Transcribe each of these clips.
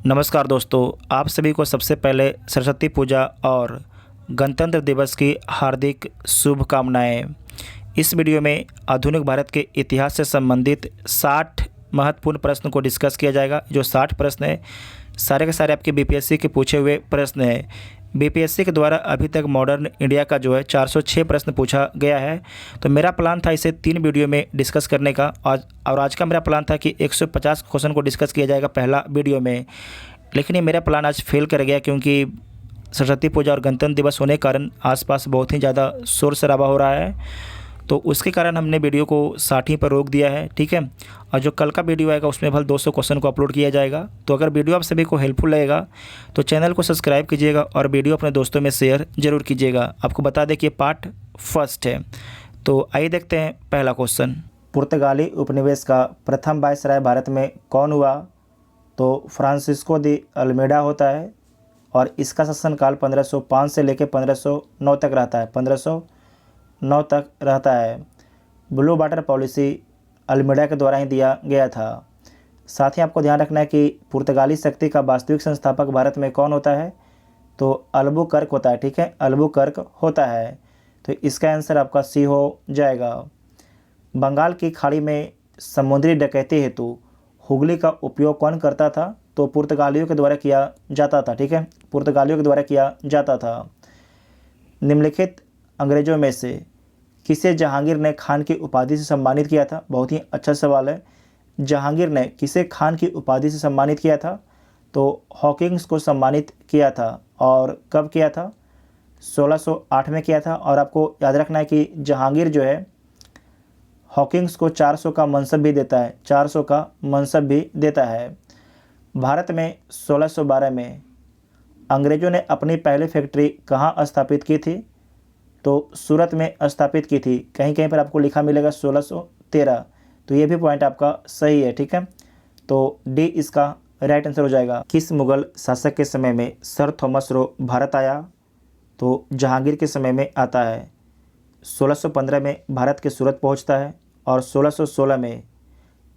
नमस्कार दोस्तों, आप सभी को सबसे पहले सरस्वती पूजा और गणतंत्र दिवस की हार्दिक शुभकामनाएं। इस वीडियो में आधुनिक भारत के इतिहास से संबंधित 60 महत्वपूर्ण प्रश्न को डिस्कस किया जाएगा। जो 60 प्रश्न हैं सारे के सारे आपके बीपीएससी के पूछे हुए प्रश्न हैं। बीपीएससी के द्वारा अभी तक मॉडर्न इंडिया का जो है 406 प्रश्न पूछा गया है। तो मेरा प्लान था इसे 3 वीडियो में डिस्कस करने का। आज का मेरा प्लान था कि 150 क्वेश्चन को डिस्कस किया जाएगा पहला वीडियो में, लेकिन ये मेरा प्लान आज फेल कर गया क्योंकि सरस्वती पूजा और गणतंत्र दिवस होने के कारण आसपास बहुत ही ज़्यादा शोर शराबा हो रहा है। तो उसके कारण हमने वीडियो को 60 ही पर रोक दिया है, ठीक है। और जो कल का वीडियो आएगा उसमें भले 200 क्वेश्चन को अपलोड किया जाएगा। तो अगर वीडियो आप सभी को हेल्पफुल लगेगा तो चैनल को सब्सक्राइब कीजिएगा और वीडियो अपने दोस्तों में शेयर जरूर कीजिएगा। आपको बता दें कि पार्ट फर्स्ट है। तो आइए देखते हैं पहला क्वेश्चन। पुर्तगाली उपनिवेश का प्रथम वायसराय भारत में कौन हुआ? तो फ्रांसिस्को दी अल्मेडा होता है और इसका शासनकाल 1505 से लेकर 1509 तक रहता है। 1509 तक रहता है। ब्लू वाटर पॉलिसी अल्मेडा के द्वारा ही दिया गया था। साथ ही आपको ध्यान रखना है कि पुर्तगाली शक्ति का वास्तविक संस्थापक भारत में कौन होता है? तो अल्बुकर्क होता है, ठीक है, अल्बुकर्क होता है। तो इसका आंसर आपका सी हो जाएगा। बंगाल की खाड़ी में समुद्री डकैती हेतु हुगली का उपयोग कौन करता था? तो पुर्तगालियों के द्वारा किया जाता था, ठीक है, पुर्तगालियों के द्वारा किया जाता था। निम्नलिखित अंग्रेजों में से किसे जहांगीर ने खान की उपाधि से सम्मानित किया था? बहुत ही अच्छा सवाल है। जहांगीर ने किसे खान की उपाधि से सम्मानित किया था? तो हॉकिंग्स को सम्मानित किया था। और कब किया था? 1608 में किया था। और आपको याद रखना है कि जहांगीर जो है हॉकिंग्स को 400 का मनसब भी देता है, 400 का मनसब भी देता है। भारत में 1612 में अंग्रेज़ों ने अपनी पहली फैक्ट्री कहाँ स्थापित की थी? तो सूरत में स्थापित की थी। कहीं कहीं पर आपको लिखा मिलेगा 1613। तो ये भी पॉइंट आपका सही है, ठीक है। तो डी इसका राइट आंसर हो जाएगा। किस मुगल शासक के समय में सर थॉमस रो भारत आया? तो जहांगीर के समय में आता है। 1615 में भारत के सूरत पहुंचता है और 1616 में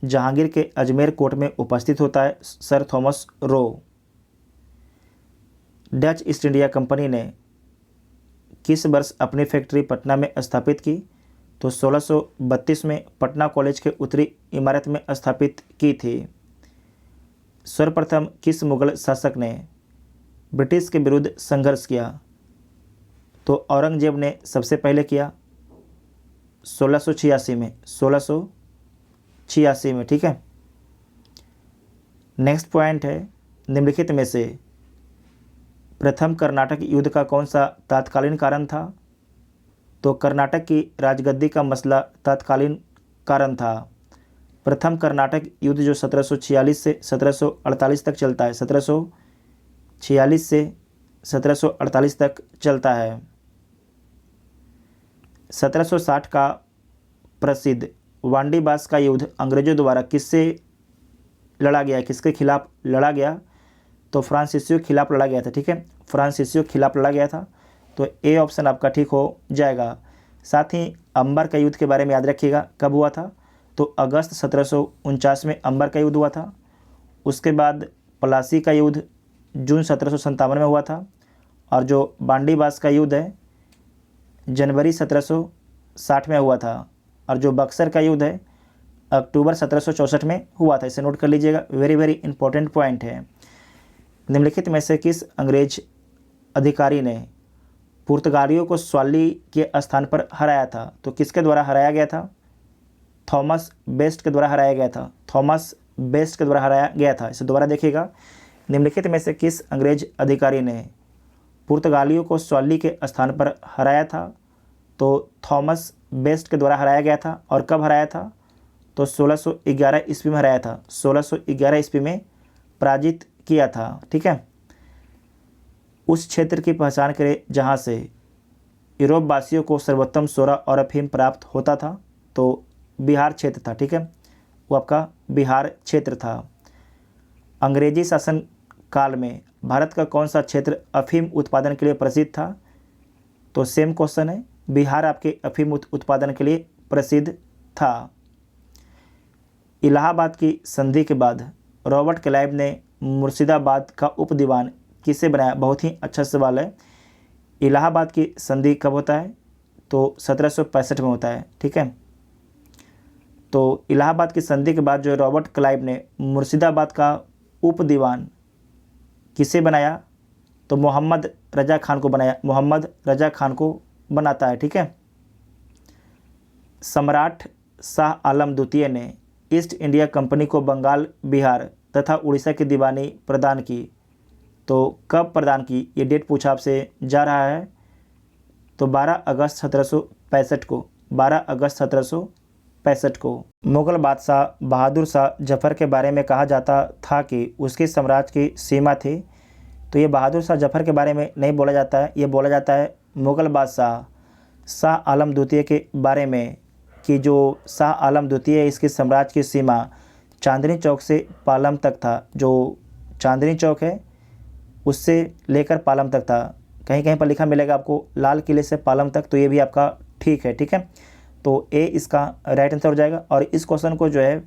जहांगीर के अजमेर कोर्ट में उपस्थित होता है sir Thomas Roe. Dutch east India company ने किस वर्ष अपनी फैक्ट्री पटना में स्थापित की? तो 1632 में पटना कॉलेज के उत्तरी इमारत में स्थापित की थी। सर्वप्रथम किस मुगल शासक ने ब्रिटिश के विरुद्ध संघर्ष किया? तो औरंगजेब ने सबसे पहले किया 1686 में, 1686 में, ठीक है। नेक्स्ट पॉइंट है, निम्नलिखित में से प्रथम कर्नाटक युद्ध का कौन सा तात्कालीन कारण था? तो कर्नाटक की राजगद्दी का मसला तात्कालीन कारण था। प्रथम कर्नाटक युद्ध जो 1746 से 1748 तक चलता है, 1746 से 1748 तक चलता है। 1760 का प्रसिद्ध वांडीबास का युद्ध अंग्रेजों द्वारा किससे लड़ा गया, किसके खिलाफ लड़ा गया? तो फ्रांसीसियों के खिलाफ लड़ा गया था, ठीक है, फ्रांसीसियों के खिलाफ लड़ा गया था। तो ए ऑप्शन आपका ठीक हो जाएगा। साथ ही अंबर का युद्ध के बारे में याद रखिएगा, कब हुआ था? तो अगस्त 1749 में अंबर का युद्ध हुआ था। उसके बाद प्लासी का युद्ध जून 1757 में हुआ था। और जो बांडीबास का युद्ध है जनवरी 1760 में हुआ था। और जो बक्सर का युद्ध है अक्टूबर 1764 में हुआ था। इसे नोट कर लीजिएगा, वेरी वेरी इंपॉर्टेंट पॉइंट है। निम्नलिखित में से किस अंग्रेज अधिकारी ने पुर्तगालियों को स्वाली के स्थान पर हराया था? तो किसके द्वारा हराया गया था? थॉमस बेस्ट के द्वारा हराया गया था। थॉमस बेस्ट के द्वारा हराया गया था। इसे दोबारा देखिएगा। निम्नलिखित में से किस अंग्रेज अधिकारी ने पुर्तगालियों को स्वाली के स्थान पर हराया था? तो थॉमस बेस्ट के द्वारा हराया गया था। और कब हराया था? तो 1611 ईस्वी में हराया था। 1611 ईस्वी में पराजित किया था, ठीक है। उस क्षेत्र की पहचान करें जहां से यूरोप वासियों को सर्वोत्तम सोरा और अफीम प्राप्त होता था। तो बिहार क्षेत्र था, ठीक है, वो आपका बिहार क्षेत्र था। अंग्रेजी शासन काल में भारत का कौन सा क्षेत्र अफीम उत्पादन के लिए प्रसिद्ध था? तो सेम क्वेश्चन है, बिहार आपके अफीम उत्पादन के लिए प्रसिद्ध था। इलाहाबाद की संधि के बाद रॉबर्ट क्लाइव ने मुर्शिदाबाद का उप दीवान किसे बनाया? बहुत ही अच्छा सवाल है। इलाहाबाद की संधि कब होता है? तो 1765 में होता है। ठीक है, तो इलाहाबाद की संधि के बाद जो है रॉबर्ट क्लाइव ने मुर्शिदाबाद का उप दीवान किसे बनाया? तो मोहम्मद रजा खान को बनाया, मोहम्मद रजा खान को बनाता है। ठीक है, सम्राट शाह आलम द्वितीय ने ईस्ट इंडिया कंपनी को बंगाल, बिहार तथा उड़ीसा की दीवानी प्रदान की। तो कब प्रदान की? ये डेट पूछा आपसे जा रहा है। तो 12 अगस्त 1765 को, 12 अगस्त 1765 को। मुग़ल बादशाह बहादुर शाह जफ़र के बारे में कहा जाता था कि उसके साम्राज्य की सीमा थी। तो ये बहादुर शाह जफ़र के बारे में नहीं बोला जाता है, ये बोला जाता है मुग़ल बादशाह शाह आलम द्वितीय के बारे में, कि जो शाह आलम द्वितीय इसके साम्राज्य की सीमा चांदनी चौक से पालम तक था। जो चांदनी चौक है उससे लेकर पालम तक था। कहीं कहीं पर लिखा मिलेगा आपको लाल किले से पालम तक, तो ये भी आपका ठीक है। ठीक है, तो ए इसका राइट आंसर हो जाएगा। और इस क्वेश्चन को जो है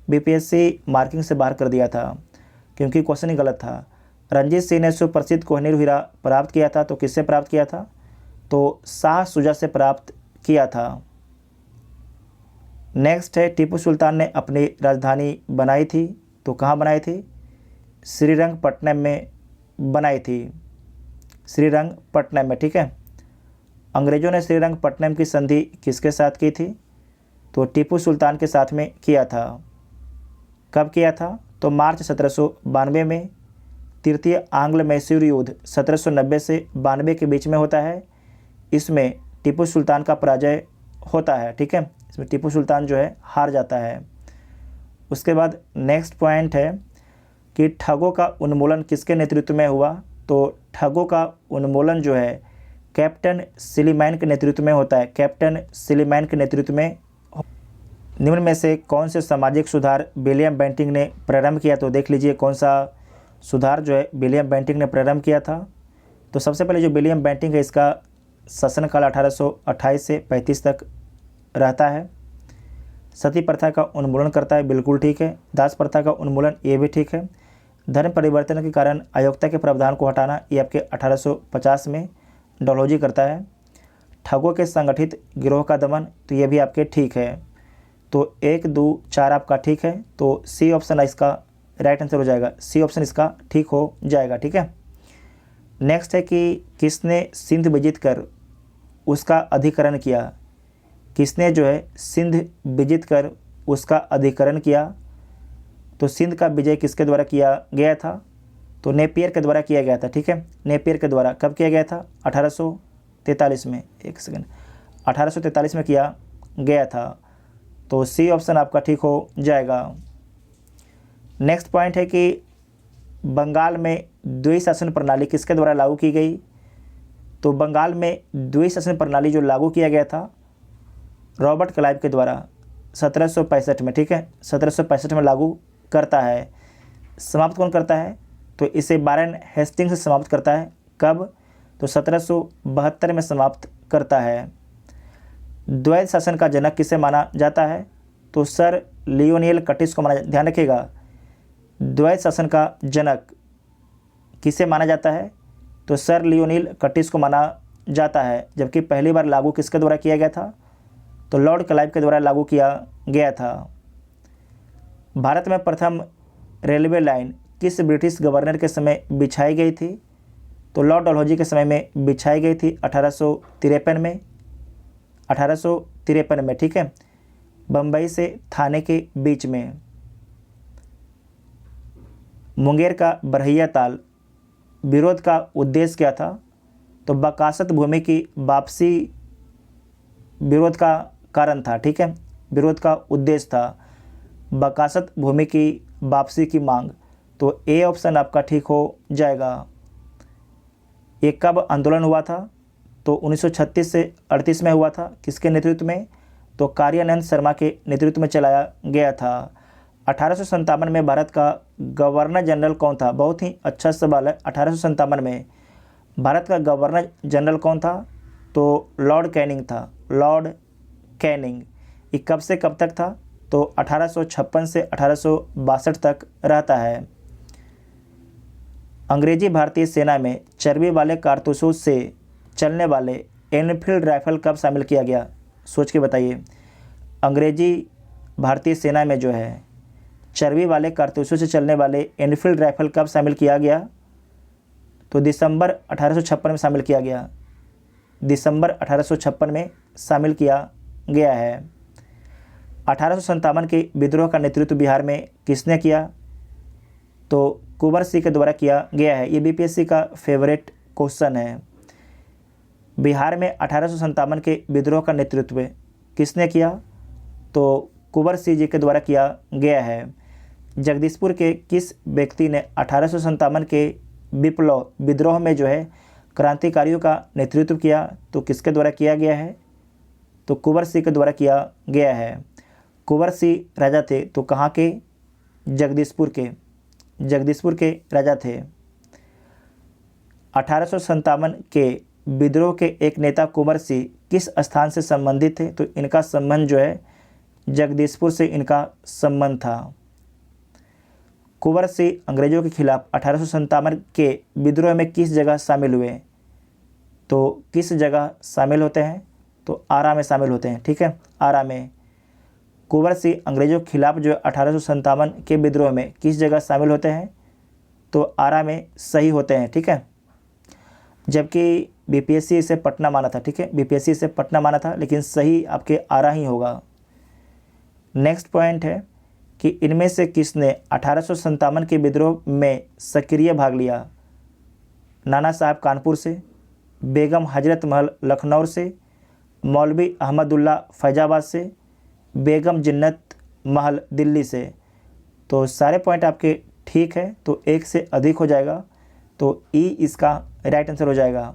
बीपीएससी मार्किंग से बाहर कर दिया था क्योंकि क्वेश्चन ही गलत था। रंजीत सिंह ने सुप्रसिद्ध कोहिनूर हीरा प्राप्त किया था, तो किससे प्राप्त किया था? तो शाह शुजा से प्राप्त किया था। नेक्स्ट है, टीपू सुल्तान ने अपनी राजधानी बनाई थी, तो कहाँ बनाई थी? श्रीरंगपट्टनम में बनाई थी, श्रीरंगपट्टनम में। ठीक है, अंग्रेज़ों ने श्रीरंगपट्टनम की संधि किसके साथ की थी? तो टीपू सुल्तान के साथ में किया था। कब किया था? तो मार्च 1792 में। तृतीय आंग्ल मैसूर युद्ध 1790 से 92 के बीच में होता है। इसमें टीपू सुल्तान का पराजय होता है। ठीक है, इसमें टीपू सुल्तान जो है हार जाता है। उसके बाद नेक्स्ट पॉइंट है कि ठगों का उन्मूलन किसके नेतृत्व में हुआ? तो ठगों का उन्मूलन जो है कैप्टन सिलीमैन के नेतृत्व में होता है, कैप्टन सिलीमैन के नेतृत्व में। निम्न में से कौन से सामाजिक सुधार विलियम बेंटिंक ने प्रारंभ किया? तो देख लीजिए कौन सा सुधार जो है विलियम बेंटिंक ने प्रारंभ किया था। तो सबसे पहले जो विलियम बेंटिंक है इसका शासनकाल 1828 से 35 तक रहता है। सती प्रथा का उन्मूलन करता है, बिल्कुल ठीक है। दास प्रथा का उन्मूलन, ये भी ठीक है। धर्म परिवर्तन के कारण अयोग्यता के प्रावधान को हटाना, ये आपके 1850 में डलहौजी करता है। ठगों के संगठित गिरोह का दमन, तो ये भी आपके ठीक है। तो 1, 2, 4 आपका ठीक है। तो सी ऑप्शन इसका राइट आंसर हो जाएगा, सी ऑप्शन इसका ठीक हो जाएगा। ठीक है, नेक्स्ट है कि किसने सिंध विजित कर उसका अधिकरण किया? किसने जो है सिंध विजित कर उसका अधिकरण किया? तो सिंध का विजय किसके द्वारा किया गया था? तो नेपियर के द्वारा किया गया था। ठीक है, नेपियर के द्वारा। कब किया गया था? 1843 में। एक सेकंड, 1843 में किया गया था। तो सी ऑप्शन आपका ठीक हो जाएगा। नेक्स्ट पॉइंट है कि बंगाल में द्विशासन प्रणाली किसके द्वारा लागू की गई? तो बंगाल में द्विशासन प्रणाली जो लागू किया गया था रॉबर्ट क्लाइव के द्वारा 1765 में। ठीक है, 1765 में लागू करता है। समाप्त कौन करता है? तो इसे वारेन हेस्टिंग्स से समाप्त करता है। कब? तो 1772 में समाप्त करता है। द्वैध शासन का जनक किसे माना जाता है? तो सर लियोनियल कटिस को माना। ध्यान रखिएगा, द्वैध शासन का जनक किसे माना जाता है? तो सर लियोनियल कटिस को माना जाता है। जबकि पहली बार लागू किसके द्वारा किया गया था? तो लॉर्ड क्लाइव के द्वारा लागू किया गया था। भारत में प्रथम रेलवे लाइन किस ब्रिटिश गवर्नर के समय बिछाई गई थी? तो लॉर्ड डलहौजी के समय में बिछाई गई थी 1853 में, 1853 में। ठीक है, बम्बई से थाने के बीच में। मुंगेर का बरहिया ताल विरोध का उद्देश्य क्या था? तो बकासत भूमि की वापसी विरोध का कारण था। ठीक है, विरोध का उद्देश्य था बकासत भूमि की वापसी की मांग। तो ए ऑप्शन आपका ठीक हो जाएगा। ये कब आंदोलन हुआ था? तो 1936 से 38 में हुआ था। किसके नेतृत्व में? तो कार्यानंद शर्मा के नेतृत्व में चलाया गया था। 1857 में भारत का गवर्नर जनरल कौन था? बहुत ही अच्छा सवाल है। 1857 में भारत का गवर्नर जनरल कौन था? तो लॉर्ड कैनिंग था, लॉर्ड कैनिंग। ये कब से कब तक था? तो 1856 से 1862 तक रहता है। अंग्रेजी भारतीय सेना में चर्बी वाले कारतूसों से चलने वाले एनफील्ड राइफल कब शामिल किया गया? सोच के बताइए। अंग्रेजी भारतीय सेना में जो है चर्बी वाले कारतूसों से चलने वाले एनफील्ड राइफल कब शामिल किया गया? तो दिसंबर 1856 में शामिल किया गया। दिसंबर 1856 में शामिल किया गया है। 1857 के विद्रोह का नेतृत्व बिहार में किसने किया? तो कुंवर सिंह के द्वारा किया गया है। ये बीपीएससी का फेवरेट क्वेश्चन है। बिहार में 1857 के विद्रोह का नेतृत्व किसने किया? तो कुंवर सिंह जी के द्वारा किया गया है। जगदीशपुर के किस व्यक्ति ने 1857 के विद्रोह में जो है क्रांतिकारियों का नेतृत्व किया? तो किसके द्वारा किया गया है? तो कुंवर सिंह के द्वारा किया गया है। कुंवर सिंह राजा थे तो कहाँ के? जगदीशपुर के। जगदीशपुर के राजा थे। 1857 के विद्रोह के एक नेता कुंवर सिंह किस स्थान से संबंधित थे? तो इनका संबंध जो है जगदीशपुर से इनका संबंध था। कुंवर सिंह अंग्रेजों के खिलाफ 1857 के विद्रोह में किस जगह शामिल हुए? तो किस जगह शामिल होते हैं? तो आरा में शामिल होते हैं। ठीक है, आरा में। कुंवर सिंह अंग्रेजों के खिलाफ जो 1857 के विद्रोह में किस जगह शामिल होते हैं? तो आरा में सही होते हैं। ठीक है, जबकि बीपीएससी इसे पटना माना था। ठीक है, बीपीएससी इसे पटना माना था, लेकिन सही आपके आरा ही होगा। नेक्स्ट पॉइंट है कि इनमें से किसने 1857 के विद्रोह में सक्रिय भाग लिया? नाना साहब कानपुर से, बेगम हजरत महल लखनऊ से, मौलवी अहमदुल्ला फैजाबाद से, बेगम जिन्नत महल दिल्ली से। तो सारे पॉइंट आपके ठीक है, तो एक से अधिक हो जाएगा, तो ई इसका राइट आंसर हो जाएगा।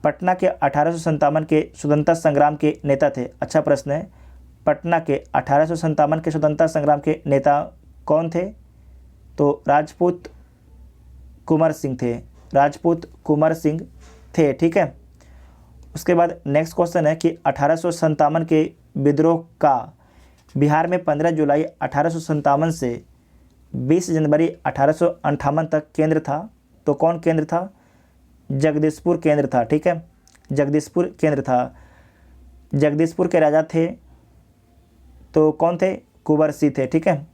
पटना के 1857 के स्वतंत्रता संग्राम के नेता थे। अच्छा प्रश्न है। पटना के 1857 के स्वतंत्रता संग्राम के नेता कौन थे? तो राजपूत कुंवर सिंह थे। राजपूत कुंवर सिंह थे। ठीक है, उसके बाद नेक्स्ट क्वेश्चन है कि 1857 के विद्रोह का बिहार में 15 जुलाई 1857 से 20 जनवरी 1858 तक केंद्र था। तो कौन केंद्र था? जगदीशपुर केंद्र था। ठीक है, जगदीशपुर केंद्र था। जगदीशपुर के राजा थे तो कौन थे? कुंवर सिंह थे। ठीक है,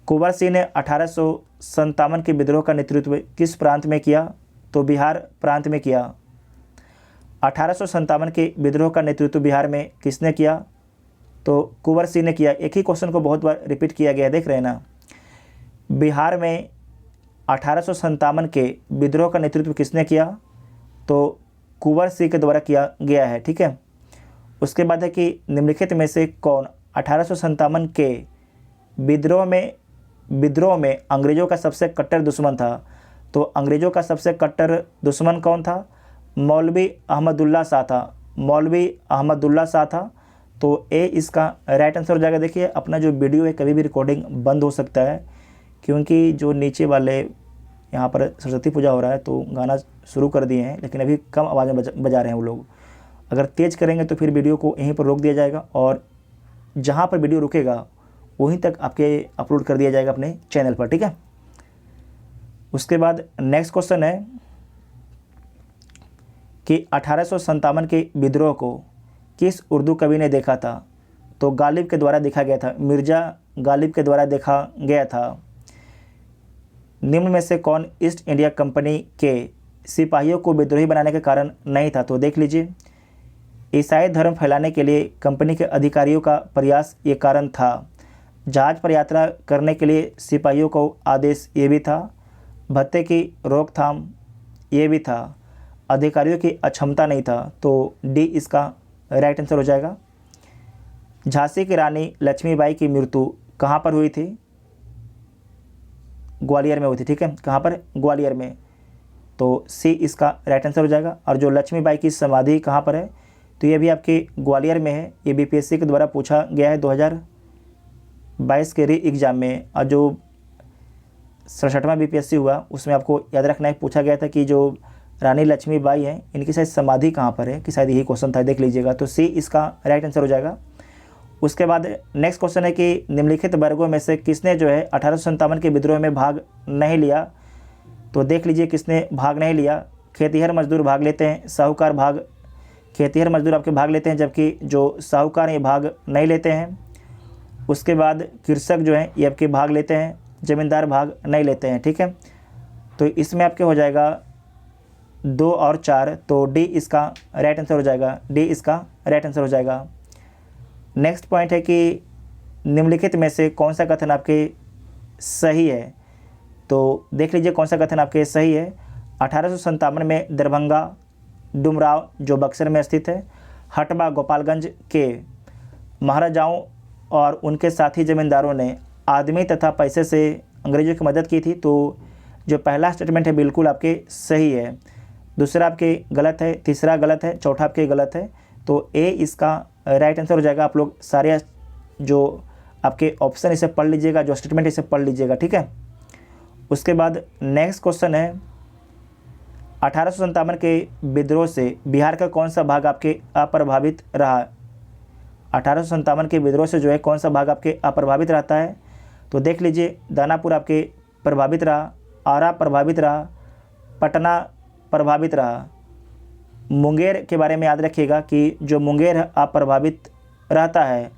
कुंवर सिंह ने 1857 के विद्रोह का नेतृत्व किस प्रांत में किया? तो बिहार प्रांत में किया। 1857 के विद्रोह का नेतृत्व बिहार में किसने किया? तो कुंवर सिंह ने किया। एक ही क्वेश्चन को बहुत बार रिपीट किया गया है, देख रहे हैं ना। बिहार में 1857 के विद्रोह का नेतृत्व किसने किया? तो कुंवर सिंह के द्वारा किया गया है। ठीक है, उसके बाद है कि निम्नलिखित में से कौन 1857 के विद्रोह में अंग्रेज़ों का सबसे कट्टर दुश्मन था? तो अंग्रेज़ों का सबसे कट्टर दुश्मन कौन था? मौलवी अहमदुल्ला शाह था। मौलवी अहमदुल्ला शाह था। तो ए इसका राइट आंसर हो जाएगा। देखिए, अपना जो वीडियो है कभी भी रिकॉर्डिंग बंद हो सकता है, क्योंकि जो नीचे वाले यहाँ पर सरस्वती पूजा हो रहा है तो गाना शुरू कर दिए हैं, लेकिन अभी कम आवाज़ में बजा रहे हैं वो लोग। अगर तेज़ करेंगे तो फिर वीडियो को यहीं पर रोक दिया जाएगा और जहाँ पर वीडियो रुकेगा वहीं तक आपके अपलोड कर दिया जाएगा अपने चैनल पर। ठीक है, उसके बाद नेक्स्ट क्वेश्चन है कि 1857 के विद्रोह को किस उर्दू कवि ने देखा था? तो गालिब के द्वारा देखा गया था। मिर्ज़ा गालिब के द्वारा देखा गया था। निम्न में से कौन ईस्ट इंडिया कंपनी के सिपाहियों को विद्रोही बनाने का कारण नहीं था? तो देख लीजिए, ईसाई धर्म फैलाने के लिए कंपनी के अधिकारियों का प्रयास ये कारण था। जहाज पर यात्रा करने के लिए सिपाहियों को आदेश ये भी था। भत्ते की रोकथाम ये भी था। अधिकारियों की अक्षमता नहीं था। तो डी इसका राइट आंसर हो जाएगा। झांसी की रानी लक्ष्मीबाई की मृत्यु कहाँ पर हुई थी? ग्वालियर में हुई थी। ठीक है, कहाँ पर? ग्वालियर में। तो सी इसका राइट आंसर हो जाएगा। और जो लक्ष्मीबाई की समाधि कहाँ पर है? तो ये भी आपके ग्वालियर में है। ये बीपीएससी के द्वारा पूछा गया है 2022 के री एग्ज़ाम में। और जो 67वां बीपीएससी हुआ उसमें आपको याद रखना है, पूछा गया था कि जो रानी लक्ष्मीबाई हैं इनकी शायद समाधि कहाँ पर है, कि शायद यही क्वेश्चन था, देख लीजिएगा। तो सी इसका राइट आंसर हो जाएगा। उसके बाद नेक्स्ट क्वेश्चन है कि निम्नलिखित वर्गों में से किसने जो है 1857 के विद्रोह में भाग नहीं लिया। तो देख लीजिए किसने भाग नहीं लिया। खेतिहर मजदूर भाग लेते हैं, साहूकार खेतिहर मजदूर आपके भाग लेते हैं, जबकि जो साहूकार ये भाग नहीं लेते हैं। उसके बाद कृषक जो हैं ये आपके भाग लेते हैं, ज़मींदार भाग नहीं लेते हैं। ठीक है, तो इसमें आपके हो जाएगा 2 और 4, तो डी इसका राइट आंसर हो जाएगा, डी इसका राइट आंसर हो जाएगा। नेक्स्ट पॉइंट है कि निम्नलिखित में से कौन सा कथन आपके सही है। तो देख लीजिए कौन सा कथन आपके सही है। 1857 में दरभंगा डुमराव जो बक्सर में स्थित है, हटबा गोपालगंज के महाराजाओं और उनके साथी ज़मींदारों ने आदमी तथा पैसे से अंग्रेज़ों की मदद की थी। तो जो पहला स्टेटमेंट है बिल्कुल आपके सही है, दूसरा आपके गलत है, तीसरा गलत है, चौथा आपके गलत है। तो ए इसका राइट आंसर हो जाएगा। आप लोग सारे जो आपके ऑप्शन इसे पढ़ लीजिएगा, जो स्टेटमेंट इसे पढ़ लीजिएगा। ठीक है, उसके बाद नेक्स्ट क्वेश्चन है 1857 के विद्रोह से बिहार का कौन सा भाग आपके अप्रभावित रहा। 1857 के विद्रोह से जो है कौन सा भाग आपके अप्रभावित रहता है। तो देख लीजिए दानापुर आपके प्रभावित रहा, आरा प्रभावित रहा, पटना प्रभावित रहा। मुंगेर के बारे में याद रखिएगा कि जो मुंगेर अप्रभावित रहता है,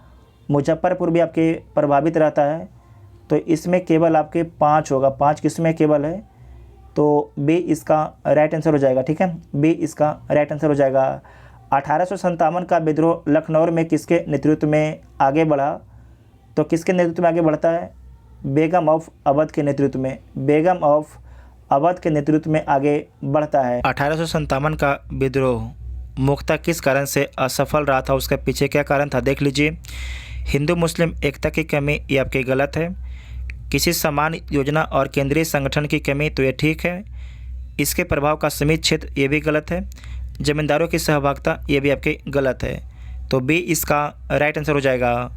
मुजफ्फरपुर भी आपके प्रभावित रहता है। तो इसमें केवल आपके 5 होगा, 5 किसमें केवल है। तो बी इसका राइट आंसर हो जाएगा। ठीक है, बी इसका राइट आंसर हो जाएगा। 1857 का विद्रोह लखनऊ में किसके नेतृत्व में आगे बढ़ा। तो किसके नेतृत्व में आगे बढ़ता है, बेगम ऑफ अवध के नेतृत्व में, बेगम ऑफ अवध के नेतृत्व में आगे बढ़ता है। 1857 का विद्रोह मुख्यतः किस कारण से असफल रहा था, उसके पीछे क्या कारण था देख लीजिए। हिंदू मुस्लिम एकता की कमी, ये आपके गलत है। किसी समान योजना और केंद्रीय संगठन की कमी, तो ये ठीक है। इसके प्रभाव का सीमित क्षेत्र, ये भी गलत है। जमींदारों की सहभागिता, ये भी आपके गलत है। तो बी इसका राइट आंसर हो जाएगा।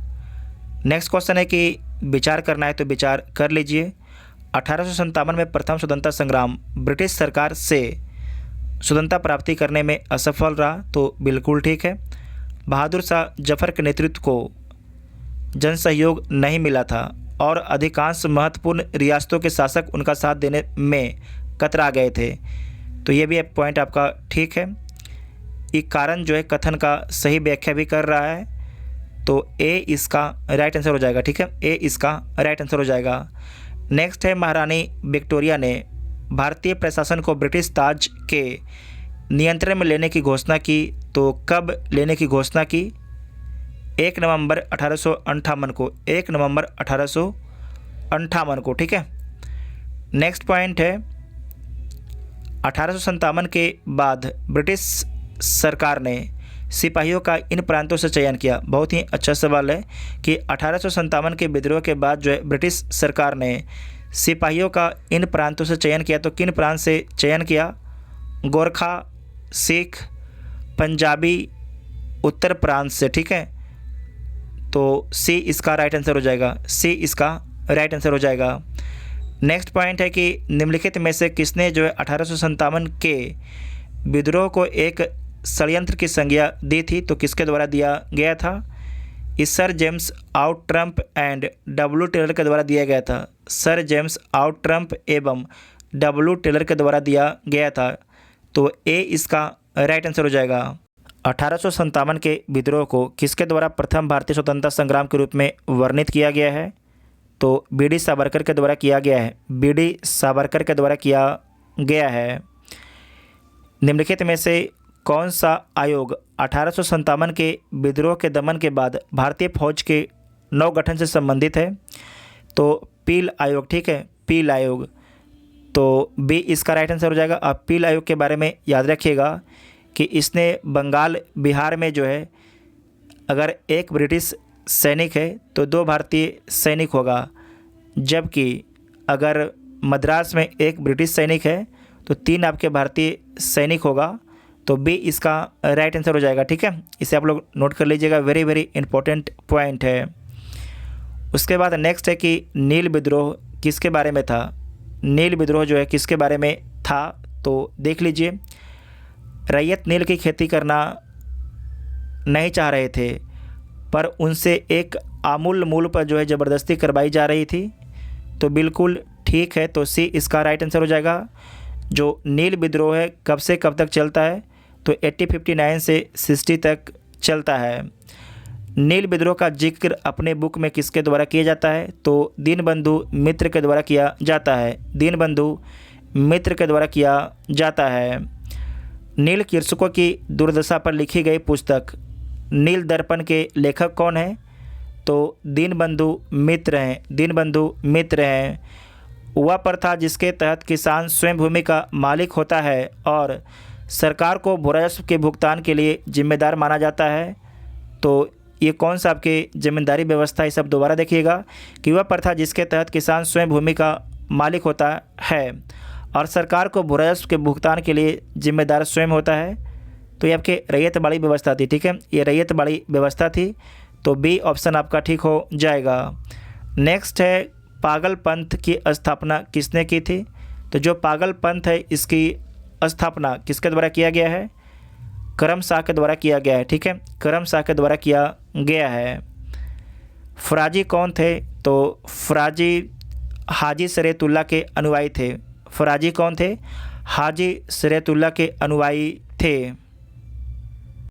नेक्स्ट क्वेश्चन है कि विचार करना है, तो विचार कर लीजिए। 1857 में प्रथम स्वतंत्रता संग्राम ब्रिटिश सरकार से स्वतंत्रता प्राप्ति करने में असफल रहा, तो बिल्कुल ठीक है। बहादुर शाह जफर के नेतृत्व को जन सहयोग नहीं मिला था और अधिकांश महत्वपूर्ण रियासतों के शासक उनका साथ देने में कतरा गए थे। तो ये भी पॉइंट आपका ठीक है। ये कारण जो है कथन का सही व्याख्या भी कर रहा है। तो ए इसका राइट आंसर हो जाएगा। ठीक है, ए इसका राइट आंसर हो जाएगा। नेक्स्ट है महारानी विक्टोरिया ने भारतीय प्रशासन को ब्रिटिश ताज के नियंत्रण में लेने की घोषणा की। तो कब लेने की घोषणा की, 1 नवंबर 1858 को, 1 नवंबर 1858 को। ठीक है, नेक्स्ट पॉइंट है 1857 के बाद ब्रिटिश सरकार ने सिपाहियों का इन प्रांतों से चयन किया। बहुत ही अच्छा सवाल है कि 1857 के विद्रोह के बाद जो है ब्रिटिश सरकार ने सिपाहियों का इन प्रांतों से चयन किया। तो किन प्रांत से चयन किया, गोरखा, सिख, पंजाबी, उत्तर प्रांत से। ठीक है, तो सी इसका राइट आंसर हो जाएगा, सी इसका राइट आंसर हो जाएगा। नेक्स्ट पॉइंट है कि निम्नलिखित में से किसने जो है 1857 के विद्रोह को एक षड्यंत्र की संज्ञा दी थी। तो किसके द्वारा दिया गया था, इस sir James Outram and W Taylor के द्वारा दिया गया था। सर जेम्स आउटरम्प एवं डब्ल्यू टेलर के द्वारा दिया गया था। तो ए इसका राइट आंसर हो जाएगा। 1857 के विद्रोह को किसके द्वारा प्रथम भारतीय स्वतंत्रता संग्राम के रूप में वर्णित किया गया है। तो बी.डी. सावरकर के द्वारा किया गया है, बी.डी. सावरकर के द्वारा किया गया है। निम्नलिखित में से कौन सा आयोग 1857 के विद्रोह के दमन के बाद भारतीय फौज के नवगठन से संबंधित है। तो पील आयोग। ठीक है, पील आयोग। तो बी इसका राइट आंसर हो जाएगा। आप पील आयोग के बारे में याद रखिएगा कि इसने बंगाल, बिहार में जो है अगर एक ब्रिटिश सैनिक है तो 2 भारतीय सैनिक होगा, जबकि अगर मद्रास में एक ब्रिटिश सैनिक है तो 3 आपके भारतीय सैनिक होगा। तो बी इसका राइट आंसर हो जाएगा। ठीक है, इसे आप लोग नोट कर लीजिएगा, वेरी वेरी इंपॉर्टेंट पॉइंट है। उसके बाद नेक्स्ट है कि नील विद्रोह किसके बारे में था। नील विद्रोह जो है किसके बारे में था, तो देख लीजिए। रैयत नील की खेती करना नहीं चाह रहे थे पर उनसे एक अमूल्य मूल्य पर जो है ज़बरदस्ती करवाई जा रही थी। तो बिल्कुल ठीक है, तो सी इसका राइट आंसर हो जाएगा। जो नील विद्रोह है कब से कब तक चलता है, तो 1859 से 60 तक चलता है। नील विद्रोह का जिक्र अपने बुक में किसके द्वारा किया जाता है, तो दीनबंधु मित्र के द्वारा किया जाता है। दीनबंधु मित्र के द्वारा किया जाता है। नील कृषकों की दुर्दशा पर लिखी गई पुस्तक नील दर्पण के लेखक कौन हैं, तो दीनबंधु मित्र हैं। दीनबंधु मित्र हैं। वह प्रथा जिसके तहत किसान स्वयं भूमि का मालिक होता है और सरकार को भू राजस्व के भुगतान के लिए जिम्मेदार माना जाता है, तो ये कौन सा आपके जमींदारी व्यवस्था है, सब दोबारा देखिएगा कि वह प्रथा जिसके तहत किसान स्वयं भूमि का मालिक होता है और सरकार को भू राजस्व के भुगतान के लिए जिम्मेदार स्वयं होता है, तो ये आपके रैयतवाड़ी व्यवस्था थी। ठीक है, ये रैयतवाड़ी व्यवस्था थी, तो बी ऑप्शन आपका ठीक हो जाएगा। नेक्स्ट है पागल पंथ की स्थापना किसने की थी, तो जो पागल पंथ है इसकी स्थापना किसके द्वारा किया गया है, करम शाह के द्वारा किया गया है। ठीक है, करम शाह के द्वारा किया गया है। फराजी कौन थे, तो फराजी हाजी शरीयतुल्लाह के अनुयायी थे। फराजी कौन थे, हाजी शरीयतुल्लाह के अनुयायी थे।